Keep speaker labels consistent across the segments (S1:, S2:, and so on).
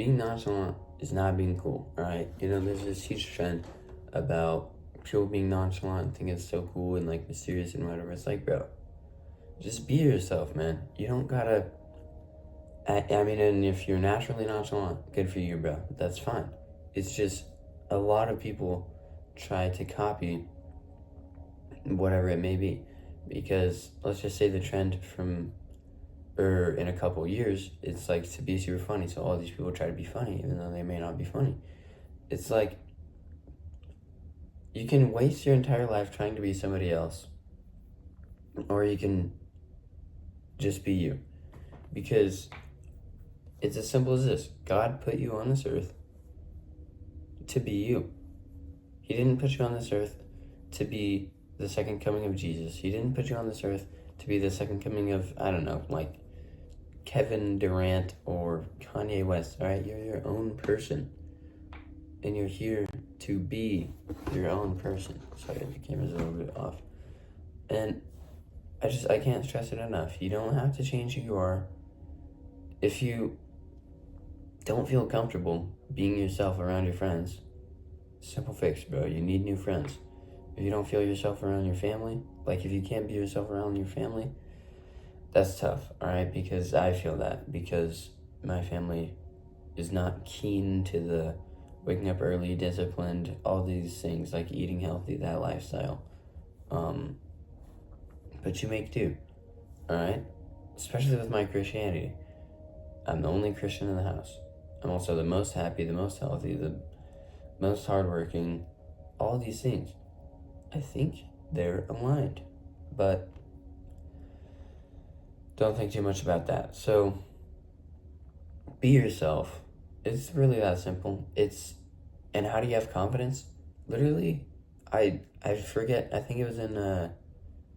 S1: being nonchalant is not being cool, alright? There's this huge trend about people being nonchalant and think it's so cool and like mysterious and whatever. It's like, bro, just be yourself, man. You don't gotta. I mean, and if you're naturally nonchalant, good for you, bro. That's fine. It's just a lot of people try to copy whatever it may be, because let's just say the trend from or in a couple years, it's like to be super funny. So all these people try to be funny, even though they may not be funny. It's like you can waste your entire life trying to be somebody else, or you can just be you. Because it's as simple as this. God put you on this earth to be you. He didn't put you on this earth to be the second coming of Jesus. He didn't put you on this earth to be the second coming of, I don't know, like Kevin Durant or Kanye West, all right? You're your own person, and you're here to be your own person. Sorry, the camera's a little bit off. And I can't stress it enough. You don't have to change who you are. If you don't feel comfortable being yourself around your friends, simple fix, bro. You need new friends. If you don't feel yourself around your family, like if you can't be yourself around your family, that's tough, all right? Because I feel that, because my family is not keen to the waking up early, disciplined, all these things, like eating healthy, that lifestyle. But you make do, all right? Especially with my Christianity. I'm the only Christian in the house. I'm also the most happy, the most healthy, the most hardworking, all these things. I think they're aligned, but don't think too much about that. So be yourself. It's really that simple. And how do you have confidence? Literally, I forget, I think it was in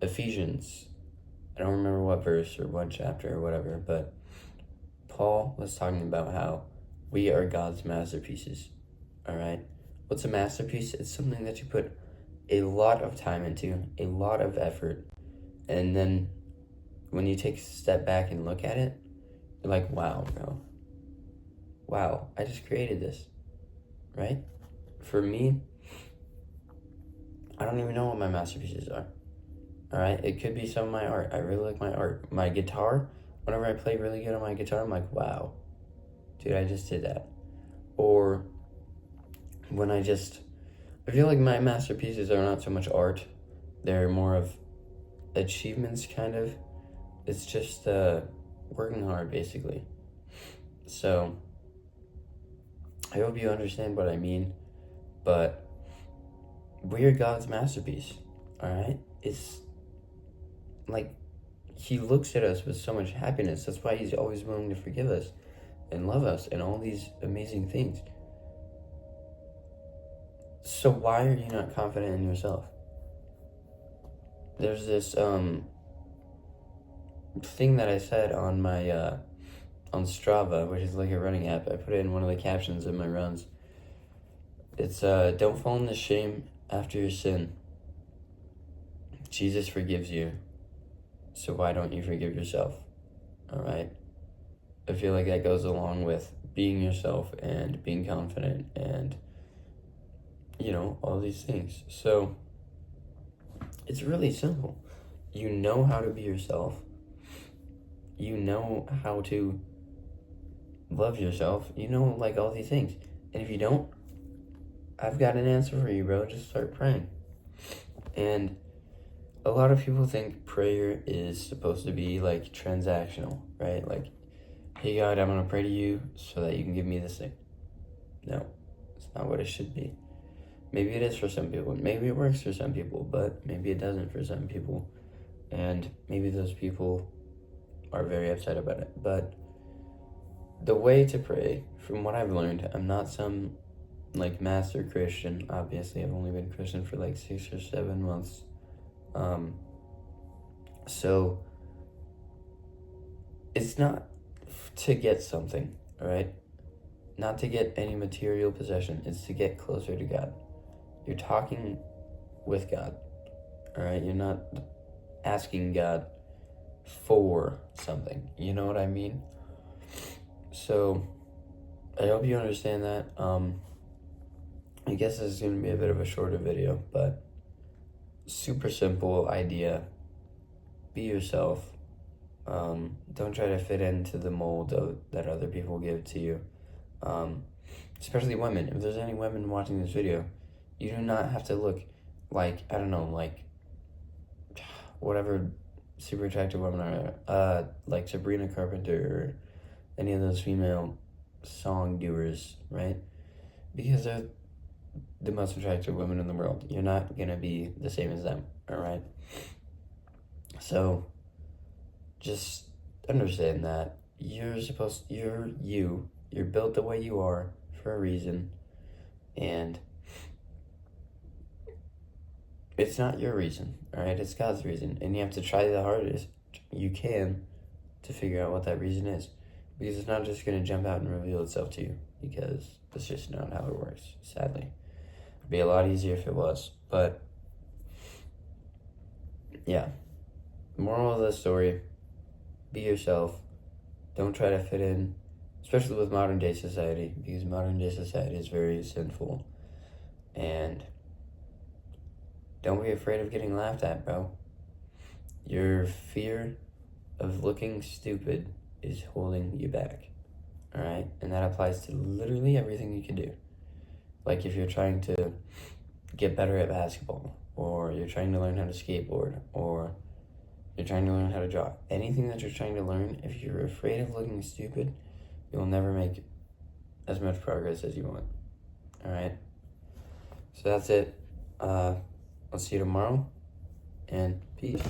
S1: Ephesians. I don't remember what verse or what chapter or whatever, but Paul was talking about how we are God's masterpieces, all right? What's a masterpiece? It's something that you put a lot of time into, a lot of effort, and then when you take a step back and look at it, you're like, wow, bro. Wow, I just created this, right? For me, I don't even know what my masterpieces are, all right? It could be some of my art. I really like my art. My guitar, whenever I play really good on my guitar, I'm like, wow, dude, I just did that. Or when I feel like my masterpieces are not so much art. They're more of achievements, kind of. It's just working hard, basically. So I hope you understand what I mean, but we are God's masterpiece, all right? It's like he looks at us with so much happiness. That's why he's always willing to forgive us and love us and all these amazing things. So why are you not confident in yourself? There's this thing that I said on my on Strava, which is like a running app. I put it in one of the captions of my runs. It's don't fall into shame after your sin. Jesus forgives you, so why don't you forgive yourself? All right? I feel like that goes along with being yourself and being confident and all these things. So it's really simple. You know how to be yourself. You know how to love yourself. You know, like all these things. And if you don't, I've got an answer for you, bro. Just start praying. And a lot of people think prayer is supposed to be like transactional, right? Like, hey God, I'm gonna pray to you so that you can give me this thing. No, it's not what it should be. Maybe it is for some people. Maybe it works for some people, but maybe it doesn't for some people. And maybe those people are very upset about it. But the way to pray, from what I've learned, I'm not some like master Christian. Obviously, I've only been Christian for like 6 or 7 months. So it's not to get something, all right? Not to get any material possession. It's to get closer to God. You're talking with God, all right? You're not asking God for something. You know what I mean? So I hope you understand that. I guess this is going to be a bit of a shorter video, but super simple idea. Be yourself. Don't try to fit into the mold that other people give to you. Especially women. If there's any women watching this video, you do not have to look like, I don't know, like whatever super attractive women are, like Sabrina Carpenter or any of those female song doers, right? Because they're the most attractive women in the world. You're not gonna be the same as them, all right? So just understand that you're you. You're built the way you are for a reason, and it's not your reason, all right? It's God's reason, and you have to try the hardest you can to figure out what that reason is, because it's not just going to jump out and reveal itself to you, because that's just not how it works, sadly. It'd be a lot easier if it was, but yeah. Moral of the story, be yourself. Don't try to fit in, especially with modern day society, because modern day society is very sinful. And don't be afraid of getting laughed at, bro. Your fear of looking stupid is holding you back, all right? And that applies to literally everything you can do. Like if you're trying to get better at basketball, or you're trying to learn how to skateboard, or you're trying to learn how to draw. Anything that you're trying to learn, if you're afraid of looking stupid, you'll never make as much progress as you want, all right? So that's it. I'll see you tomorrow, and peace.